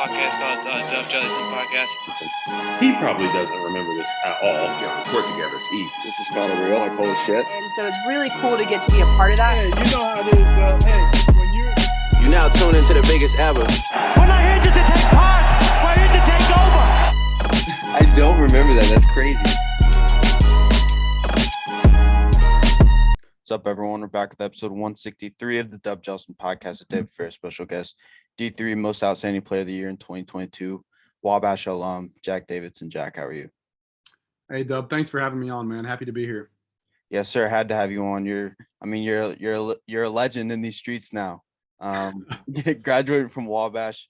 podcast called Jellison podcast. He probably doesn't remember this at all. Yeah, record together. It's easy. This is kind of real. Like, holy shit. And so it's really cool to get to be a part of that. Hey, you know how it is, though. Hey, when you now tune into the biggest ever. We're not here just to take part. We're here to take over. I don't remember that. That's crazy. What's up, everyone? We're back with episode 163 of the Jellison podcast with David for a special guest, D3 Most Outstanding Player of the Year in 2022, Wabash alum, Jack Davidson. Jack, how are you? Hey, Dub. Thanks for having me on, man. Happy to be here. Yes, sir. Had to have you on. You're a legend in these streets now. Graduating from Wabash,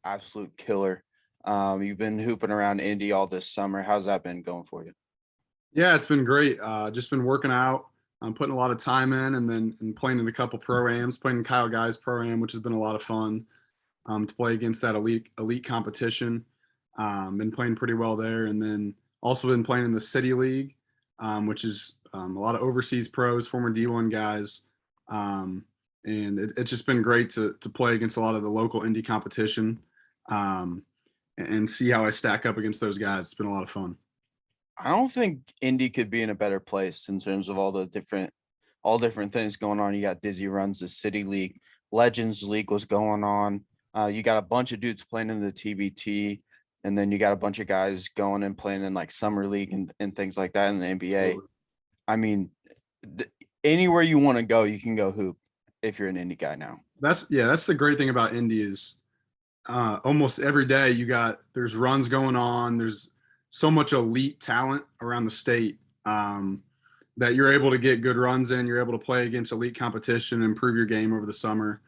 absolute killer. You've been hooping around INDY all this summer. How's that been going for you? Yeah, it's been great. Just been working out. I'm putting a lot of time in, and playing in a couple pro-ams, playing in Kyle Guy's pro-am, which has been a lot of fun to play against that elite competition. Been playing pretty well there, and then also been playing in the City League, which is a lot of overseas pros, former D1 guys, and it's just been great to play against a lot of the local indie competition and see how I stack up against those guys. It's been a lot of fun. I don't think Indy could be in a better place in terms of all different things going on. You got Dizzy runs the City League, Legends League was going on. You got a bunch of dudes playing in the TBT, and then you got a bunch of guys going and playing in like Summer League and things like that in the NBA. I mean, anywhere you want to go, you can go hoop if you're an Indy guy now. That's the great thing about Indy is almost every day there's runs going on. There's so much elite talent around the state that you're able to get good runs in. You're able to play against elite competition, improve your game over the summer.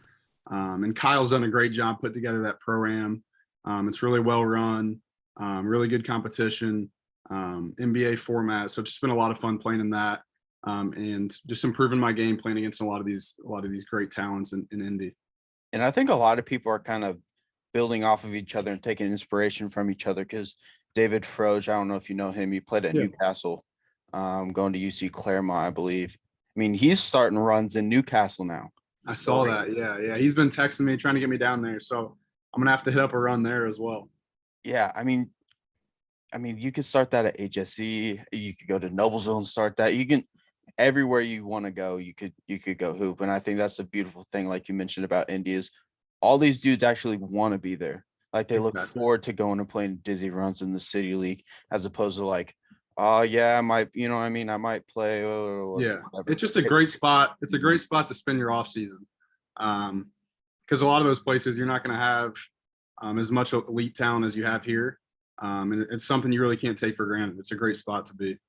And Kyle's done a great job putting together that pro-am. It's really well run, really good competition, NBA format. So it's just been a lot of fun playing in that and just improving my game playing against a lot of these great talents in Indy. And I think a lot of people are kind of building off of each other and taking inspiration from each other because David Froge, I don't know if you know him. He played at Newcastle, going to UC Claremont, I believe. I mean, he's starting runs in Newcastle now. I saw that. Yeah. He's been texting me, trying to get me down there. So I'm going to have to hit up a run there as well. Yeah. I mean, you could start that at HSC. You could go to Noblesville and start that. You can, everywhere you want to go, you could go hoop. And I think that's a beautiful thing, like you mentioned about Indy, is all these dudes actually want to be there. Like they look forward to going and playing Dizzy runs in the City League, as opposed to like, oh yeah, I might, I might play. Yeah, it's just a great spot. It's a great spot to spend your off season, because a lot of those places you're not going to have as much elite talent as you have here, and it's something you really can't take for granted. It's a great spot to be.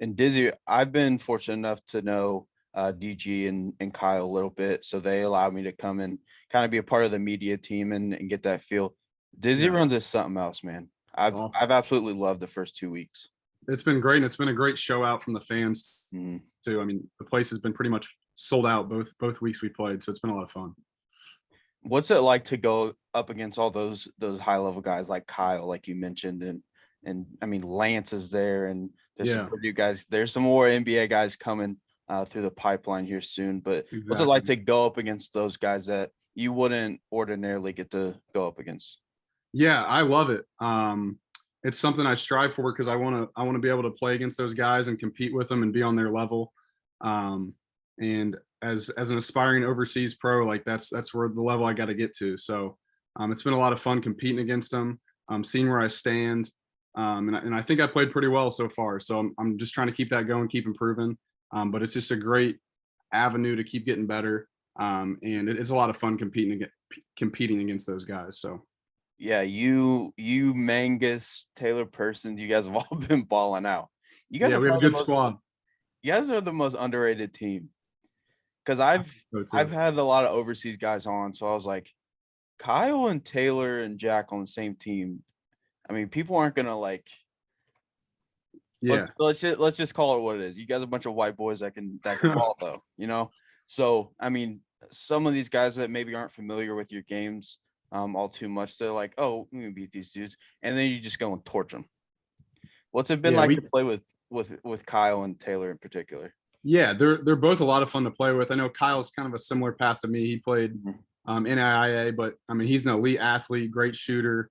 And Dizzy, I've been fortunate enough to know DG and Kyle a little bit, so they allowed me to come and kind of be a part of the media team and get that feel. Dizzy runs is something else, man. I've absolutely loved the first 2 weeks. It's been great, and it's been a great show out from the fans too. I mean, the place has been pretty much sold out both weeks we played, so it's been a lot of fun. What's it like to go up against all those high level guys like Kyle, like you mentioned, and I mean Lance is there, and there's some Purdue guys. There's some more NBA guys coming through the pipeline here soon. But what's it like to go up against those guys that you wouldn't ordinarily get to go up against? Yeah, I love it. It's something I strive for because I want to be able to play against those guys and compete with them and be on their level. And as an aspiring overseas pro, like that's where the level I got to get to. So it's been a lot of fun competing against them, seeing where I stand. And I think I played pretty well so far. So I'm just trying to keep that going, keep improving. But it's just a great avenue to keep getting better. And it's a lot of fun competing against those guys. So. Yeah, you Mangus, Taylor Persons, you guys have all been balling out. You guys we have a good squad. You guys are the most underrated team. Because I've had a lot of overseas guys on, so I was like, Kyle and Taylor and Jack on the same team. I mean, people aren't gonna like. Yeah. Let's just call it what it is. You guys are a bunch of white boys that can ball though, So I mean, some of these guys that maybe aren't familiar with your games all too much, they're like, oh, we can beat these dudes, and then you just go and torch them. What's it been like to play with Kyle and Taylor in particular? Yeah, they're both a lot of fun to play with. I know Kyle's kind of a similar path to me. He played NAIA, but I mean, he's an elite athlete, great shooter,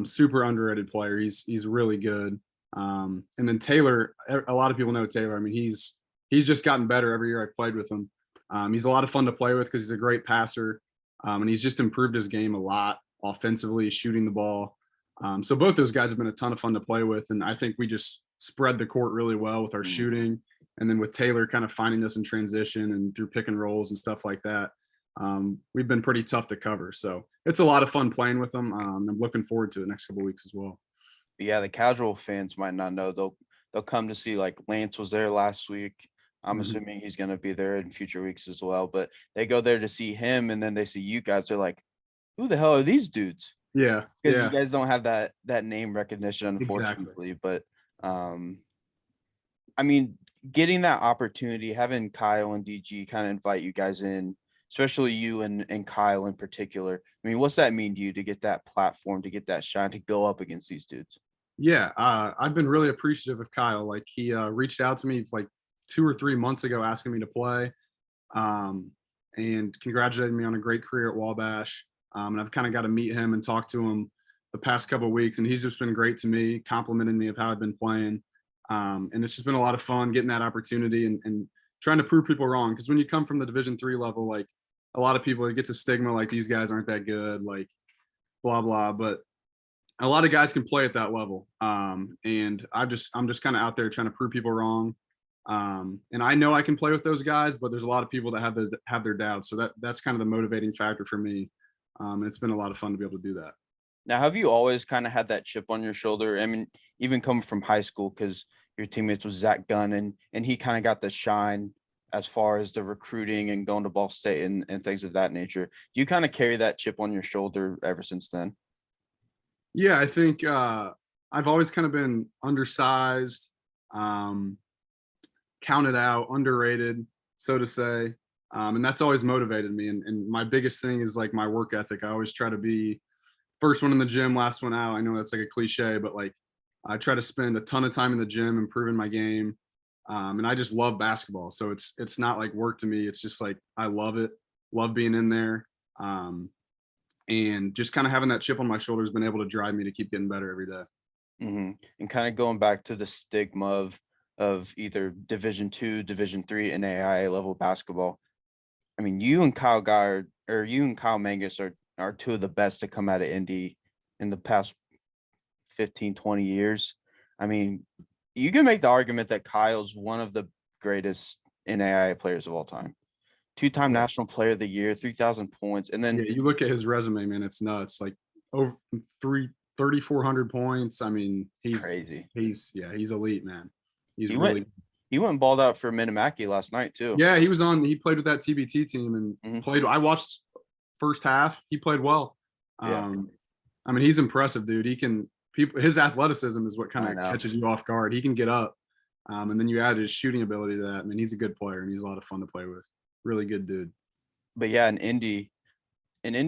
super underrated player. He's really good. And then Taylor, a lot of people know Taylor. I mean, he's just gotten better every year I played with him. He's a lot of fun to play with because he's a great passer, and he's just improved his game a lot offensively, shooting the ball. So both those guys have been a ton of fun to play with, and I think we just spread the court really well with our shooting, and then with Taylor kind of finding us in transition and through pick and rolls and stuff like that. We've been pretty tough to cover, so it's a lot of fun playing with them. I'm looking forward to the next couple of weeks as well. Yeah, the casual fans might not know. They'll come to see, like, Lance was there last week. I'm assuming he's going to be there in future weeks as well. But they go there to see him, and then they see you guys. They're like, "Who the hell are these dudes?" Yeah, Because yeah, you guys don't have that name recognition, unfortunately. exactly. But I mean, getting that opportunity, having Kyle and DG kind of invite you guys in, especially you and Kyle in particular. I mean, what's that mean to you to get that platform, to get that shine, to go up against these dudes? Yeah, I've been really appreciative of Kyle. Like, he reached out to me like 2 or 3 months ago asking me to play, and congratulated me on a great career at Wabash. And I've kind of got to meet him and talk to him the past couple of weeks, and he's just been great to me, complimenting me of how I've been playing. And it's just been a lot of fun getting that opportunity and trying to prove people wrong. Because when you come from the Division III level, like, a lot of people, it gets a stigma like these guys aren't that good, like blah blah. But a lot of guys can play at that level, and I'm just kind of out there trying to prove people wrong. And I know I can play with those guys, but there's a lot of people that have their doubts. So that's kind of the motivating factor for me. It's been a lot of fun to be able to do that. Now, have you always kind of had that chip on your shoulder? I mean, even coming from high school, because your teammates was Zach Gunn, and he kind of got the shine as far as the recruiting and going to Ball State and things of that nature. Do you kind of carry that chip on your shoulder ever since then? Yeah, I think I've always kind of been undersized, counted out, underrated, so to say. And that's always motivated me. And my biggest thing is like my work ethic. I always try to be first one in the gym, last one out. I know that's like a cliche, but like, I try to spend a ton of time in the gym improving my game. And I just love basketball. So it's not like work to me. It's just like, I love it, love being in there. And just kind of having that chip on my shoulder has been able to drive me to keep getting better every day. And kind of going back to the stigma of either Division II, Division III, and AIA level basketball. I mean, you and Kyle Mangus are two of the best to come out of Indy in the past 15, 20 years. I mean, you can make the argument that Kyle's one of the greatest NAIA players of all time. 2-time National Player of the Year, 3,000 points. And then you look at his resume, man, it's nuts. Like, over 3,400 points. I mean, he's crazy. He's elite, man. He went and balled out for Minimaki last night too. Yeah, he played with that TBT team and played. I watched first half. He played well. Yeah. I mean, he's impressive, dude. His athleticism is what kind of catches you off guard. He can get up. And then you add his shooting ability to that. I mean, he's a good player and he's a lot of fun to play with. Really good dude. But yeah, in Indy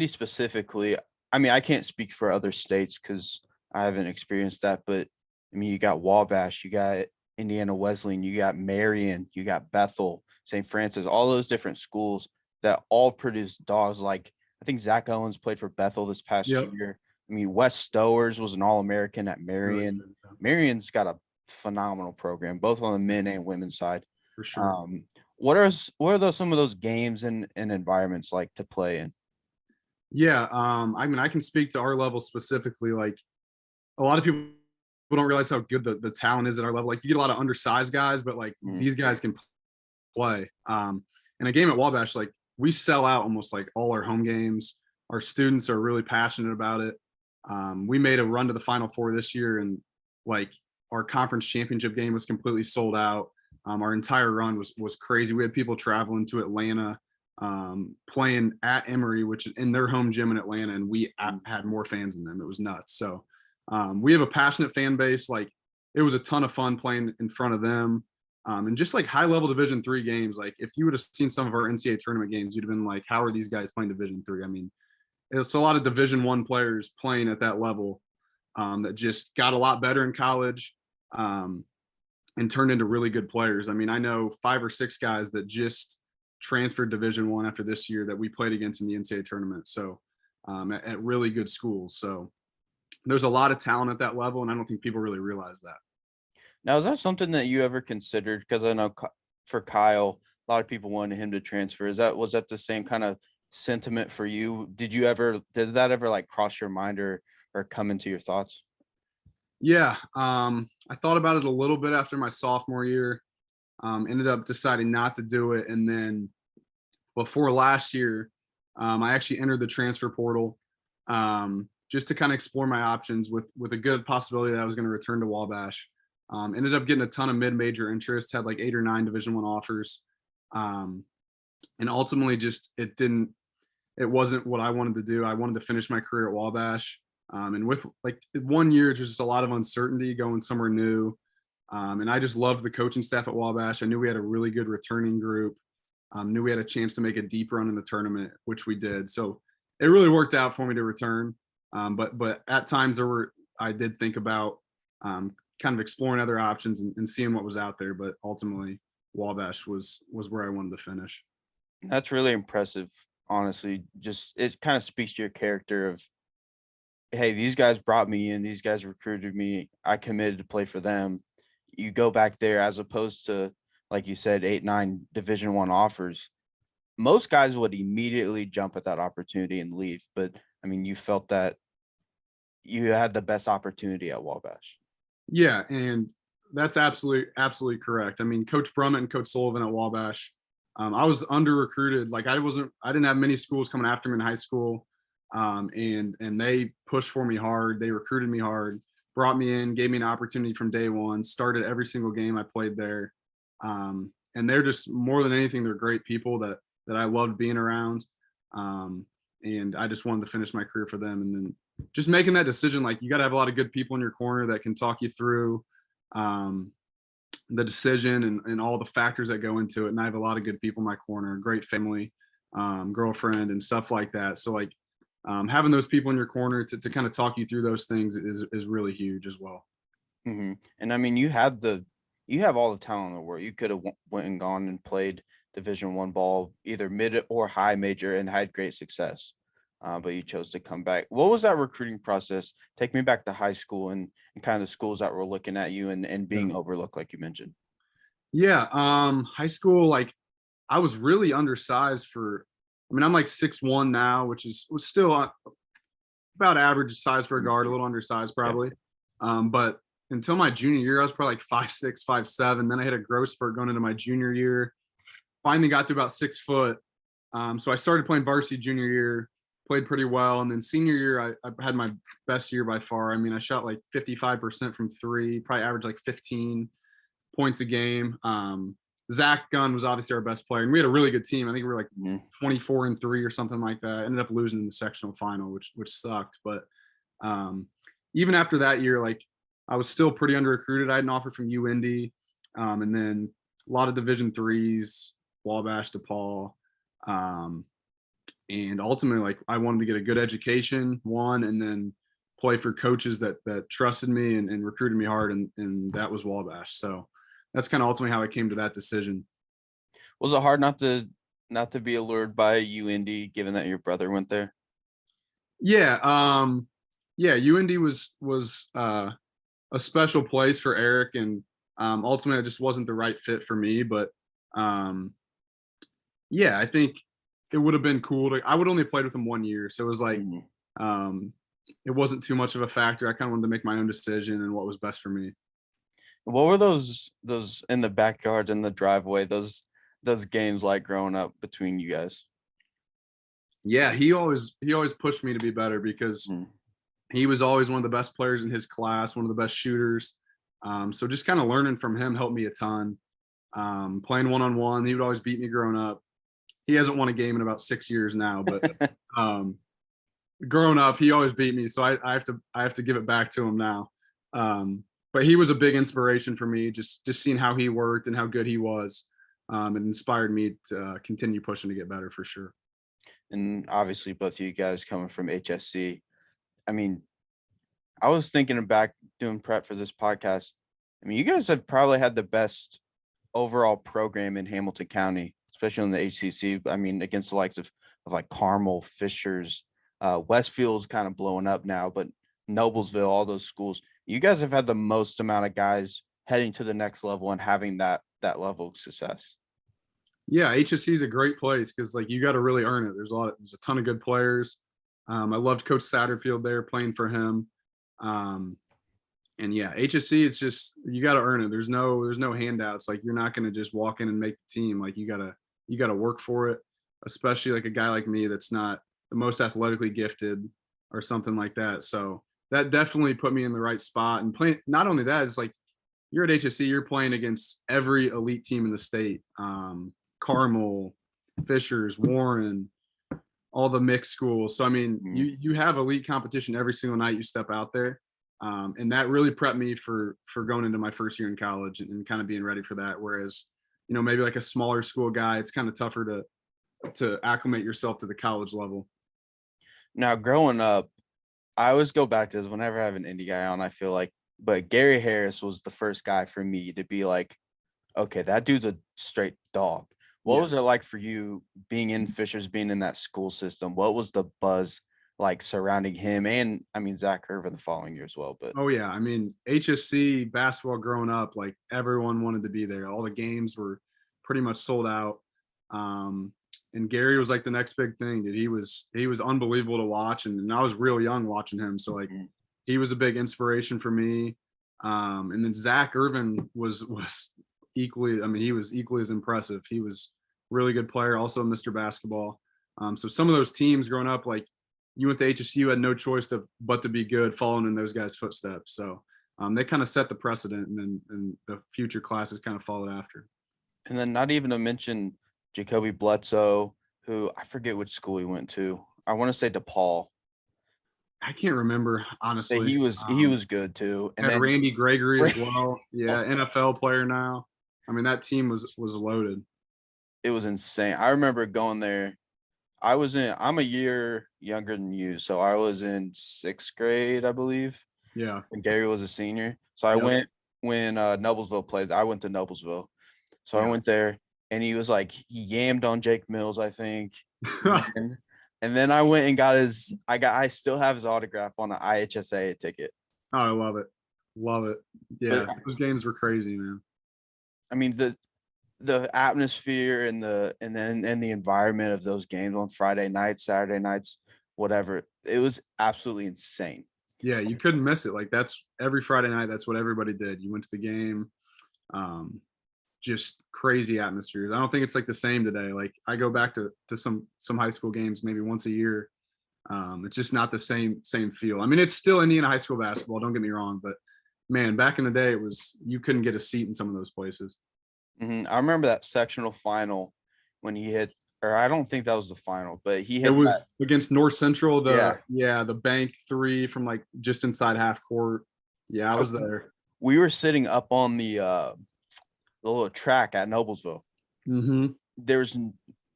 specifically, I mean, I can't speak for other states because I haven't experienced that. But I mean, you got Wabash, you got Indiana Wesleyan, you got Marion, you got Bethel, St. Francis, all those different schools that all produce dogs. Like, I think Zach Owens played for Bethel this past year. I mean, Wes Stowers was an All-American at Marion. Marion's got a phenomenal program, both on the men and women's side. For sure. What are some of those games and environments like to play in? Yeah, I mean, I can speak to our level specifically. Like, a lot of people don't realize how good the talent is at our level. Like, you get a lot of undersized guys, but like these guys can play. In a game at Wabash, like, we sell out almost like all our home games. Our students are really passionate about it. We made a run to the Final Four this year, and like, our conference championship game was completely sold out. Our entire run was crazy. We had people traveling to Atlanta, playing at Emory, which is in their home gym in Atlanta, and we had more fans than them. It was nuts. So we have a passionate fan base. Like, it was a ton of fun playing in front of them. And just like high level Division III games, like if you would have seen some of our NCAA tournament games, you'd have been like, how are these guys playing Division III? I mean, it's a lot of Division I players playing at that level that just got a lot better in college and turned into really good players. I mean, I know 5 or 6 guys that just transferred Division I after this year that we played against in the NCAA tournament. So at really good schools. So there's a lot of talent at that level, and I don't think people really realize that. Now, is that something that you ever considered? Because I know for Kyle, a lot of people wanted him to transfer. Was that the same kind of sentiment for you? Did that ever like cross your mind or come into your thoughts? Yeah, I thought about it a little bit after my sophomore year. Ended up deciding not to do it, and then before last year, I actually entered the transfer portal just to kind of explore my options with a good possibility that I was going to return to Wabash. Ended up getting a ton of mid-major interest, had like 8 or 9 Division I offers, and ultimately just it wasn't what I wanted to do. I wanted to finish my career at Wabash, and with like 1 year, there's just a lot of uncertainty going somewhere new, and I just loved the coaching staff at Wabash. I knew we had a really good returning group. Knew we had a chance to make a deep run in the tournament, which we did. So it really worked out for me to return. But at times I did think about kind of exploring other options and seeing what was out there. But ultimately, Wabash was where I wanted to finish. That's really impressive, honestly. Just it kind of speaks to your character of, hey, these guys brought me in, these guys recruited me, I committed to play for them. You go back there as opposed to, like you said, 8, 9 Division I offers. Most guys would immediately jump at that opportunity and leave. But I mean, you felt that you had the best opportunity at Wabash. Yeah, and that's absolutely correct. I mean, Coach Brummett and Coach Sullivan at Wabash, I was under recruited. Like I didn't have many schools coming after me in high school. And they pushed for me hard. They recruited me hard, brought me in, gave me an opportunity from day one, started every single game I played there. And they're just more than anything, they're great people that I loved being around. And I just wanted to finish my career for them. And then just making that decision, like you got to have a lot of good people in your corner that can talk you through the decision and all the factors that go into it. And I have a lot of good people in my corner, great family, girlfriend and stuff like that. So like having those people in your corner to kind of talk you through those things is really huge as well. Mm-hmm. And I mean, you have all the talent in the world. You could have went and gone and played Division I ball, either mid or high major, and had great success. But you chose to come back. What was that recruiting process? Take me back to high school and kind of the schools that were looking at you and being overlooked, like you mentioned. Yeah. High school, like I was really undersized I'm like 6'1" now, which was still about average size for a guard, a little undersized probably. But until my junior year, I was probably like 5'6", 5'7". Then I hit a growth spurt going into my junior year. Finally got to about 6 foot. So I started playing varsity junior year, played pretty well. And then senior year, I had my best year by far. I mean, I shot like 55% from 3, probably averaged like 15 points a game. Zach Gunn was obviously our best player, and we had a really good team. I think we were like 24-3 or something like that. Ended up losing in the sectional final, which sucked. But even after that year, like I was still pretty under recruited. I had an offer from UNDY, and then a lot of Division IIIs, Wabash, DePaul, and ultimately, like I wanted to get a good education, and then play for coaches that trusted me and recruited me hard, and that was Wabash. So that's kind of ultimately how I came to that decision. Was it hard not to be allured by UND, given that your brother went there? Yeah, UND was a special place for Eric, and ultimately it just wasn't the right fit for me. But yeah, I think it would have been cool I would only played with him 1 year, so it was like it wasn't too much of a factor. I kind of wanted to make my own decision and what was best for me. What were those in the backyard, in the driveway, those games like growing up between you guys? Yeah, he always pushed me to be better because he was always one of the best players in his class, one of the best shooters. So just kind of learning from him helped me a ton. Playing one-on-one, he would always beat me growing up. He hasn't won a game in about 6 years now, but growing up, he always beat me. So I have to give it back to him now. But he was a big inspiration for me, just seeing how he worked and how good he was. It inspired me to continue pushing to get better for sure. And obviously both of you guys coming from HSC. I mean, I was thinking back doing prep for this podcast. I mean, you guys have probably had the best overall program in Hamilton County as especially in the HCC. I mean, against the likes of like Carmel, Fishers, Westfield's kind of blowing up now, but Noblesville, all those schools. You guys have had the most amount of guys heading to the next level and having that level of success. Yeah, HSC is a great place because like you got to really earn it. There's a ton of good players. I loved Coach Satterfield there playing for him. And yeah, HSC, it's just you got to earn it. There's no handouts. Like you're not going to just walk in and make the team. Like you gotta work for it. Especially like a guy like me that's not the most athletically gifted or something like that. So that definitely put me in the right spot. And playing, not only that, it's like you're at HSC, you're playing against every elite team in the state. Carmel, Fishers, Warren, all the mixed schools. So I mean, you have elite competition every single night you step out there. And that really prepped me for going into my first year in college and kind of being ready for that. Whereas, you know, maybe like a smaller school guy, it's kind of tougher to acclimate yourself to the college level. Now, growing up, I always go back to this whenever I have an indie guy on, I feel like, but Gary Harris was the first guy for me to be like, okay, that dude's a straight dog. What was it like for you being in Fishers, being in that school system? What was the buzz like surrounding him? And I mean, Zach Irvin the following year as well. But oh yeah, I mean, HSC basketball growing up, like everyone wanted to be there. All the games were pretty much sold out. And Gary was like the next big thing, dude. He was unbelievable to watch, and I was real young watching him. So like he was a big inspiration for me. And then Zach Irvin was equally, I mean, he was equally as impressive. He was a really good player, also Mr. Basketball. So some of those teams growing up, like you went to HSU, had no choice but to be good, following in those guys' footsteps. So they kind of set the precedent, and the future classes kind of followed after. And then not even to mention Jacoby Bledsoe, who I forget which school he went to. I want to say DePaul. I can't remember, honestly. He was good too. And then Randy Gregory as well. Yeah, NFL player now. I mean, that team was loaded. It was insane. I remember going there. I'm a year younger than you, so I was in 6th grade, I believe. Yeah. And Gary was a senior. So I went when Noblesville played. I went to Noblesville. So I went there, and he was like, he yammed on Jake Mills, I think. And then I went and got I still have his autograph on an IHSA ticket. Oh, I love it. Love it. Yeah, those games were crazy, man. I mean, the atmosphere and the environment of those games on Friday nights, Saturday nights, whatever, it was absolutely insane. Yeah, you couldn't miss it. Like that's every Friday night, that's what everybody did. You went to the game. Just crazy atmospheres. I don't think it's like the same today. Like I go back to some high school games maybe once a year. It's just not the same feel. I mean, it's still Indiana high school basketball, don't get me wrong, but man, back in the day, you couldn't get a seat in some of those places. I remember that sectional final when he hit, or I don't think that was the final, but he hit. It was against North Central. The bank three from like just inside half court. Yeah, I was there. We were sitting up on the little track at Noblesville. There was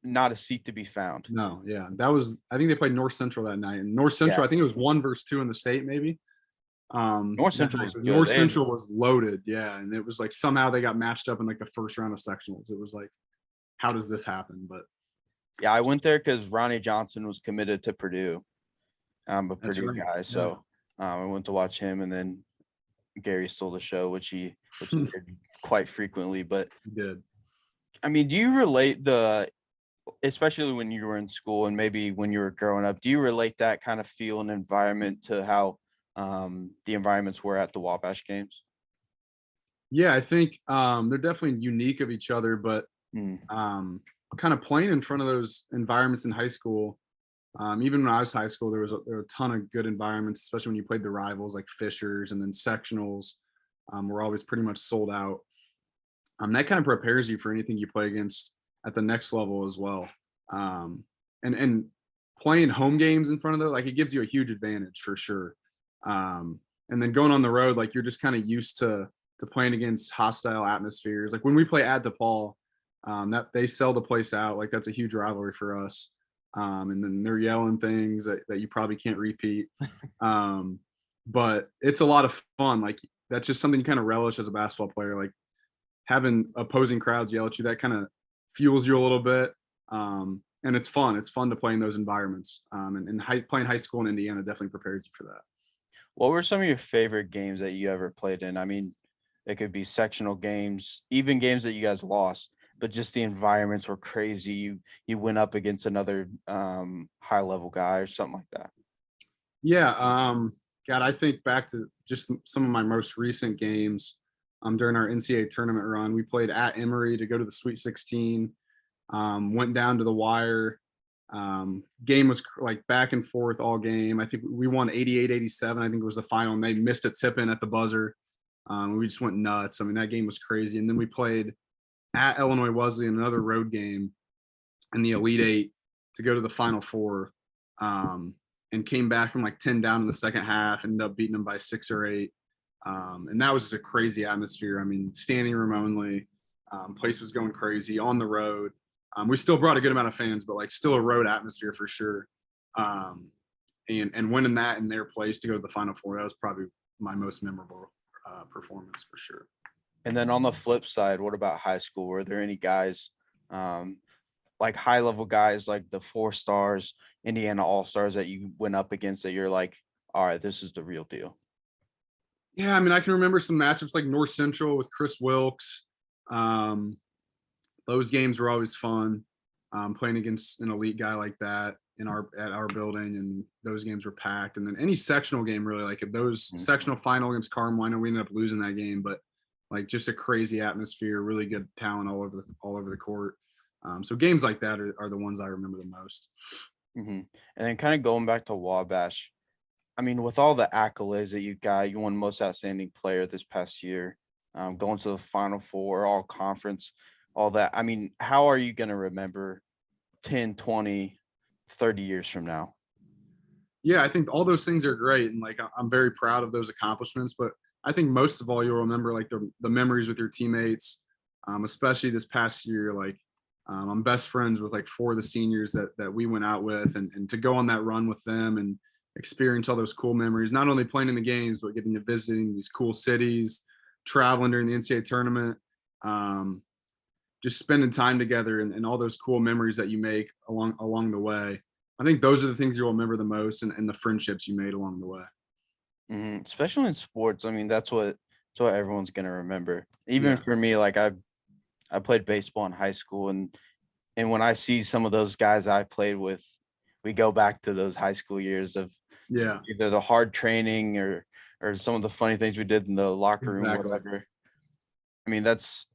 not a seat to be found. No, yeah, I think they played North Central that night, and North Central, I think it was 1 versus 2 in the state, maybe. North Central was loaded, yeah, and it was like somehow they got matched up in like the first round of sectionals. It was like, how does this happen? But yeah, I went there because Ronnie Johnson was committed to Purdue. I'm a Purdue guy, so I went to watch him, and then Gary stole the show, which he did quite frequently. But he did. I mean, do you relate especially when you were in school and maybe when you were growing up, do you relate that kind of feel and environment to how the environments were at the Wabash games? Yeah, I think they're definitely unique of each other, but kind of playing in front of those environments in high school, even when I was high school, there were a ton of good environments, especially when you played the rivals like Fishers, and then sectionals were always pretty much sold out. That kind of prepares you for anything you play against at the next level as well. And playing home games in front of like it gives you a huge advantage for sure. And then going on the road, like you're just kind of used to playing against hostile atmospheres. Like when we play at DePaul, that they sell the place out. Like that's a huge rivalry for us. And then they're yelling things that you probably can't repeat. But it's a lot of fun. Like that's just something you kind of relish as a basketball player. Like having opposing crowds yell at you, that kind of fuels you a little bit. And it's fun. It's fun to play in those environments. And playing high school in Indiana definitely prepares you for that. What were some of your favorite games that you ever played in? I mean, it could be sectional games, even games that you guys lost, but just the environments were crazy. You went up against another high level guy or something like that. Yeah. God, I think back to just some of my most recent games. During our NCAA tournament run, we played at Emory to go to the Sweet 16. Went down to the wire. Game was like back and forth all game. I think we won 88-87. I think it was the final, and they missed a tip in at the buzzer. We just went nuts. I mean, that game was crazy. And then we played at Illinois Wesleyan, another road game in the Elite Eight to go to the Final Four, and came back from like 10 down in the second half, ended up beating them by 6 or 8. And that was just a crazy atmosphere. I mean, standing room only, place was going crazy on the road. We still brought a good amount of fans, but like still a road atmosphere for sure. And winning that in their place to go to the Final Four, that was probably my most memorable performance for sure. And then on the flip side, what about high school? Were there any guys, like high level guys, like the 4 stars, Indiana All-Stars that you went up against that you're like, all right, this is the real deal? Yeah, I mean, I can remember some matchups like North Central with Chris Wilkes. Those games were always fun. Playing against an elite guy like that at our building, and those games were packed. And then any sectional game, really, like if those sectional final against Carmel, I know we ended up losing that game, but like just a crazy atmosphere, really good talent all over the court. So games like that are the ones I remember the most. Mm-hmm. And then kind of going back to Wabash, I mean, with all the accolades that you got, you won most outstanding player this past year, going to the Final Four, all conference, all that. I mean, how are you going to remember 10, 20, 30 years from now? Yeah, I think all those things are great. And like, I'm very proud of those accomplishments, but I think most of all, you'll remember like the memories with your teammates, especially this past year. Like, I'm best friends with like 4 of the seniors that we went out with, and to go on that run with them and experience all those cool memories, not only playing in the games, but getting to visiting these cool cities, traveling during the NCAA tournament, just spending time together and all those cool memories that you make along the way. I think those are the things you'll remember the most, and the friendships you made along the way. Mm-hmm. Especially in sports. I mean, that's what everyone's going to remember. Even for me, like I played baseball in high school, and when I see some of those guys I played with, we go back to those high school years of either the hard training or some of the funny things we did in the locker room, whatever. I mean, that's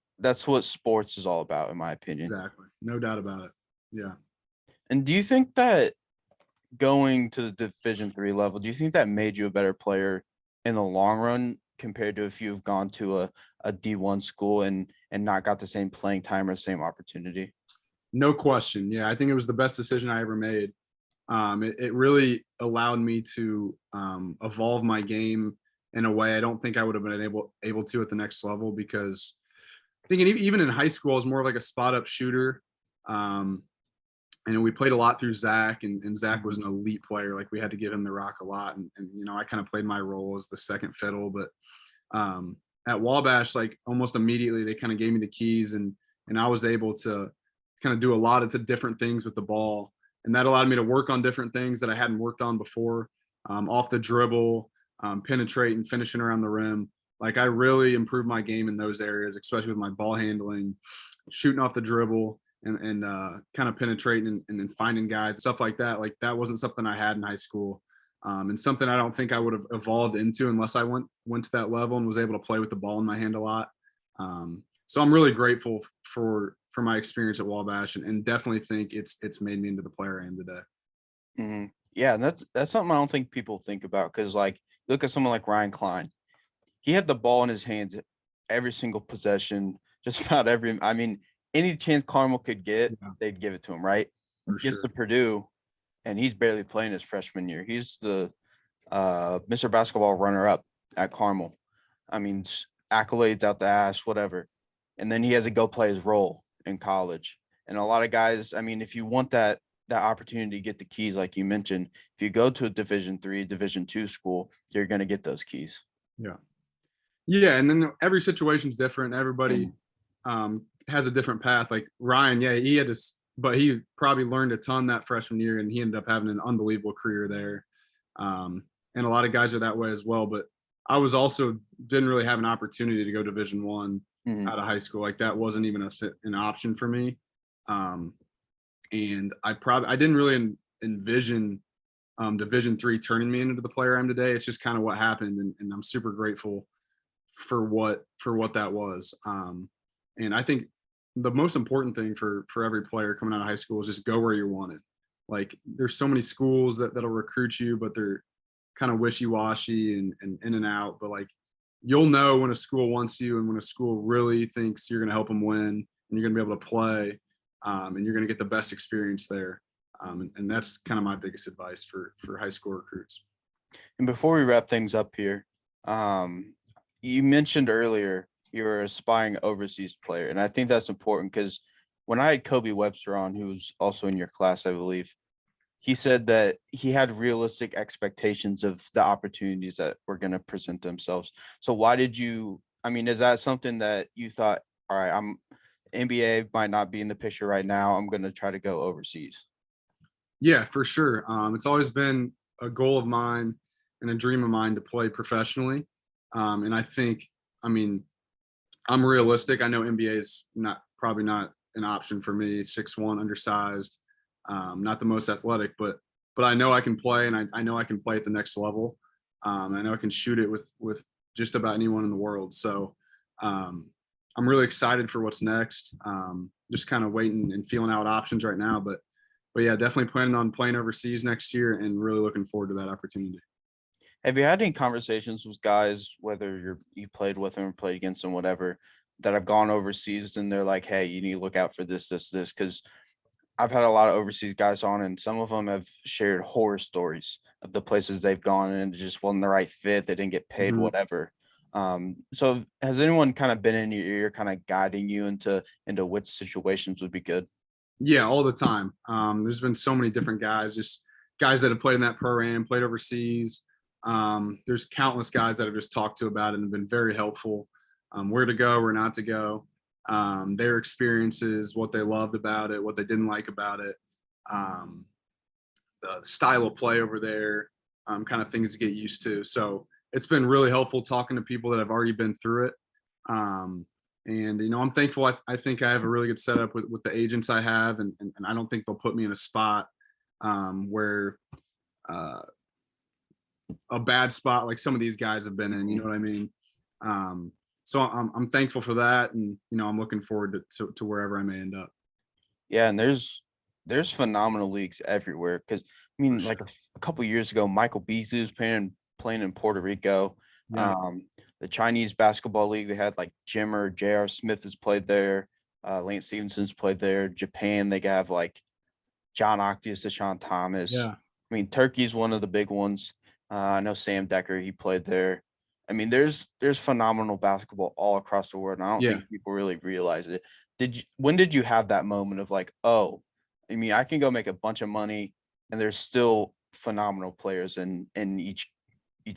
what sports is all about, in my opinion. Exactly. No doubt about it. Yeah. And do you think that going to the Division III level, do you think that made you a better player in the long run compared to if you've gone to a D1 school and not got the same playing time or same opportunity? No question. Yeah, I think it was the best decision I ever made. It really allowed me to evolve my game in a way I don't think I would have been able to at the next level, because I think even in high school I was more like a spot up shooter. And we played a lot through Zach, and Zach was an elite player. Like, we had to give him the rock a lot. And you know, I kind of played my role as the second fiddle, but at Wabash, like almost immediately they kind of gave me the keys, and I was able to kind of do a lot of the different things with the ball. And that allowed me to work on different things that I hadn't worked on before, off the dribble, penetrating, finishing around the rim. Like, I really improved my game in those areas, especially with my ball handling, shooting off the dribble, and kind of penetrating and finding guys, stuff like that. Like, that wasn't something I had in high school, and something I don't think I would have evolved into unless I went to that level and was able to play with the ball in my hand a lot. So I'm really grateful for my experience at Wabash, and definitely think it's made me into the player I am today. Mm-hmm. Yeah, and that's something I don't think people think about, because like, look at someone like Ryan Klein. He had the ball in his hands every single possession, just about every. I mean, any chance Carmel could get, they'd give it to him, right? Gets to Purdue, and he's barely playing his freshman year. He's the Mr. Basketball runner-up at Carmel. I mean, accolades out the ass, whatever. And then he has to go play his role in college. And a lot of guys, I mean, if you want that opportunity to get the keys, like you mentioned, if you go to a Division III, Division II school, you're going to get those keys. Yeah. And then every situation's different. Everybody has a different path. Like Ryan, yeah, he had to, but he probably learned a ton that freshman year, and he ended up having an unbelievable career there. And a lot of guys are that way as well. But I was also didn't really have an opportunity to go Division I out of high school. Like that wasn't even an option for me. And I didn't really envision Division III turning me into the player I am today. It's just kind of what happened, and I'm super grateful for what that was. And I think the most important thing for every player coming out of high school is just go where you're wanted. Like there's so many schools that'll recruit you, but they're kind of wishy-washy and in and out. But like you'll know when a school wants you and when a school really thinks you're going to help them win and you're going to be able to play, and you're going to get the best experience there. And that's kind of my biggest advice for high school recruits. And before we wrap things up here, you mentioned earlier you were an aspiring overseas player, and I think that's important because when I had Kobe Webster on, who was also in your class, I believe, he said that he had realistic expectations of the opportunities that were going to present themselves. So why did you, I mean, is that something that you thought, all right, NBA might not be in the picture right now, I'm going to try to go overseas? Yeah, for sure. It's always been a goal of mine and a dream of mine to play professionally. And I think, I mean, I'm realistic. I know NBA is probably not an option for me. 6'1", undersized, not the most athletic, but I know I can play, and I know I can play at the next level. I know I can shoot it with just about anyone in the world. So I'm really excited for what's next. Just kind of waiting and feeling out options right now, but yeah, definitely planning on playing overseas next year and really looking forward to that opportunity. Have you had any conversations with guys, whether you played with them or played against them, whatever, that have gone overseas and they're like, hey, you need to look out for this? Because I've had a lot of overseas guys on, and some of them have shared horror stories of the places they've gone and it just wasn't the right fit. They didn't get paid, whatever. So has anyone kind of been in your ear, kind of guiding you into which situations would be good? Yeah, all the time. There's been so many different guys, just guys that have played in that program, played overseas. There's countless guys that I've just talked to about it and have been very helpful. Where to go, where not to go, their experiences, what they loved about it, what they didn't like about it, the style of play over there, kind of things to get used to. So it's been really helpful talking to people that have already been through it. And, you know, I'm thankful. I think I have a really good setup with the agents I have, and I don't think they'll put me in a spot where a bad spot like some of these guys have been in, you know what I mean? So I'm thankful for that. And, you know, I'm looking forward to wherever I may end up. Yeah. And there's phenomenal leagues everywhere. Cause I mean, like a couple years ago, Michael Beasley was playing in Puerto Rico. Yeah. The Chinese basketball league, they had like Jimmer, J.R. Smith has played there. Lance Stevenson's played there. Japan, they have like John Octius, Deshaun Thomas. Yeah. I mean, Turkey's one of the big ones. I know Sam Decker, he played there. I mean, there's phenomenal basketball all across the world, and I don't think people really realize it. When did you have that moment of like, oh, I mean, I can go make a bunch of money, and there's still phenomenal players in each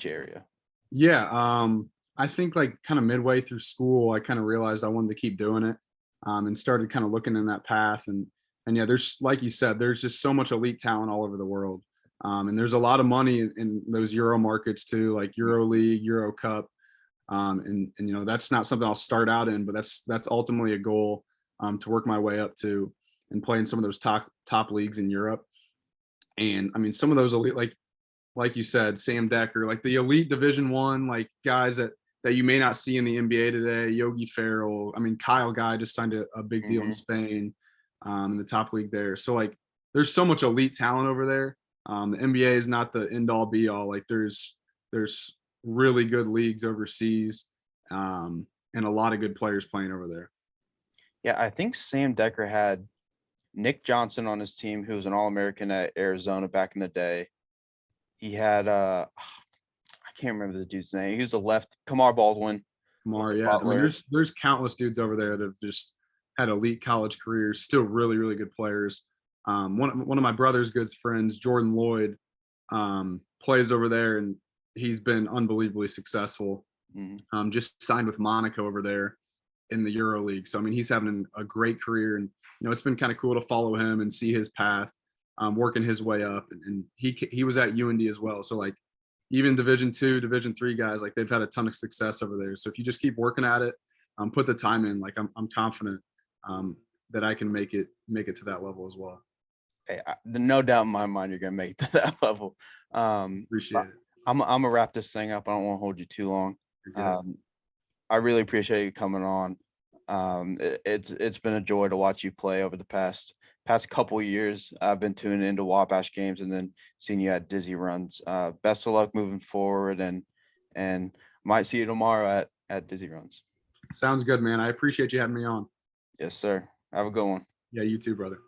area? Yeah. I think like kind of midway through school, I kind of realized I wanted to keep doing it, and started kind of looking in that path. And yeah, there's, like you said, there's just so much elite talent all over the world. And there's a lot of money in those Euro markets too, like Euro League, Euro Cup. And you know, that's not something I'll start out in, but that's ultimately a goal to work my way up to and play in some of those top leagues in Europe. And I mean, some of those elite, like you said, Sam Decker, like the elite Division I, like guys that you may not see in the NBA today, Yogi Ferrell. I mean, Kyle Guy just signed a big deal in Spain, in the top league there. So like, there's so much elite talent over there. The NBA is not the end all be all. Like there's really good leagues overseas, and a lot of good players playing over there. Yeah, I think Sam Decker had Nick Johnson on his team, who was an All-American at Arizona back in the day. He had I can't remember the dude's name. He was a left, Kamar Baldwin. Kamar, yeah. I mean, there's countless dudes over there that have just had elite college careers, still really, really good players. One of my brother's good friends, Jordan Lloyd, plays over there, and he's been unbelievably successful. Just signed with Monaco over there, in the Euro League. So I mean, he's having a great career, and it's been kind of cool to follow him and see his path, working his way up. And he was at UND as well. So like even Division II, Division III guys, like they've had a ton of success over there. So if you just keep working at it, put the time in, like I'm confident that I can make it to that level as well. Hey, no doubt in my mind you're gonna make it to that level. Appreciate it. I'm gonna wrap this thing up. I don't want to hold you too long. I really appreciate you coming on. It's been a joy to watch you play over the past couple of years. I've been tuning into Wabash games and then seeing you at Dizzy runs. Best of luck moving forward, and might see you tomorrow at Dizzy runs. Sounds good, man. I appreciate you having me on. Yes, sir. Have a good one. Yeah, you too, brother.